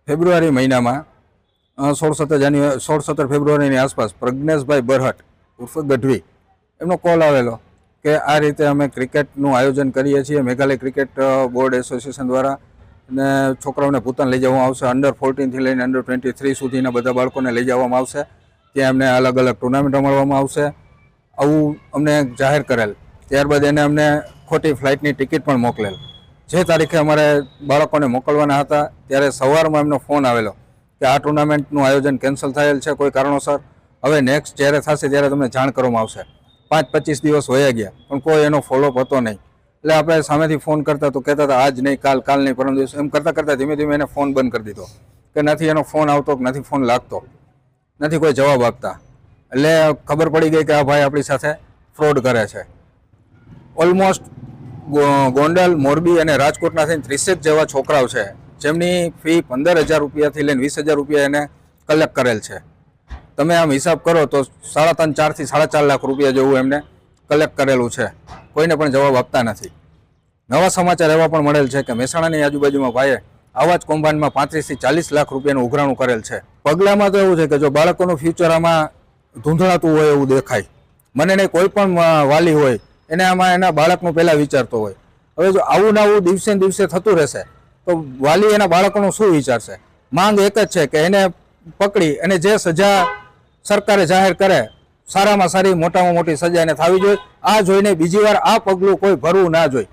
ફેબ્રુઆરી મહિનામાં 16-17 ફેબ્રુઆરીની આસપાસ પ્રજ્ઞેશભાઈ બરહટ ઉર્ફ ગઢવી એમનો કોલ આવેલો કે આ રીતે અમે ક્રિકેટનું આયોજન કરીએ છીએ મેઘાલય ક્રિકેટ બોર્ડ એસોસિએશન દ્વારા, અને છોકરાઓને પોતાને લઈ જવામાં આવશે. અંડર 14થી લઈને અંડર 23 સુધીના બધા બાળકોને લઈ જવામાં આવશે. ત્યાં અમને અલગ અલગ ટુર્નામેન્ટ રમાડવામાં આવશે, આવું અમને જાહેર કરેલ. ત્યારબાદ એને અમને ખોટી ફ્લાઇટની ટિકિટ પણ મોકલેલ. જે તારીખે અમારે બાળકોને મોકલવાના હતા ત્યારે સવારમાં એમનો ફોન આવેલો કે આ ટુર્નામેન્ટનું આયોજન કેન્સલ થયેલ છે કોઈ કારણોસર, હવે નેક્સ્ટ જ્યારે થશે ત્યારે તમને જાણ કરવામાં આવશે. 5-25 દિવસ વયા ગયા પણ કોઈ એનો ફોલોઅપ હતો નહીં. એટલે આપણે સામેથી ફોન કરતા તો કહેતા હતા આજ નહીં, કાલ નહીં, પરમ દિવસ, એમ કરતાં ધીમે ધીમે એને ફોન બંધ કરી દીધો કે નથી એનો ફોન આવતો, નથી ફોન લાગતો, નથી કોઈ જવાબ આપતા. એટલે ખબર પડી ગઈ કે આ ભાઈ આપણી સાથે ફ્રોડ કરે છે. ઓલમોસ્ટ ગોંડલ, મોરબી અને રાજકોટના થઈને 30 જેવા છોકરાઓ છે જેમની ફી 15,000 રૂપિયાથી લઈને 20,000 રૂપિયા એને કલેક્ટ કરેલ છે. તમે આમ હિસાબ કરો તો 3.5, 4 થી 4.5 લાખ રૂપિયા જેવું એમને કલેક્ટ કરેલું છે. કોઈને પણ જવાબ આપતા નથી. નવા સમાચાર એવા પણ મળેલ છે કે મહેસાણાની આજુબાજુમાં ભાઈએ આવા જ કૌભાંડમાં 35 થી 40 લાખ રૂપિયાનું ઉઘરાણું કરેલ છે. પગલામાં તો એવું છે કે જો બાળકોનું ફ્યુચર આમાં ધૂંધળાતું હોય એવું દેખાય, મને નહીં કોઈ પણ વાલી હોય એને આમાં એના બાળકનું પહેલાં વિચારતો હોય. હવે જો આવું ને આવું દિવસે ને દિવસે થતું રહેશે તો વાલી એના બાળકોનું શું વિચારશે? માંગ એક જ છે કે એને પકડી અને જે સજા સરકારે જાહેર કરે, સારામાં સારી મોટામાં મોટી સજા એને થવી જોઈએ. આ જોઈને બીજી વાર આ પગલું કોઈ ભરવું ના જોઈએ.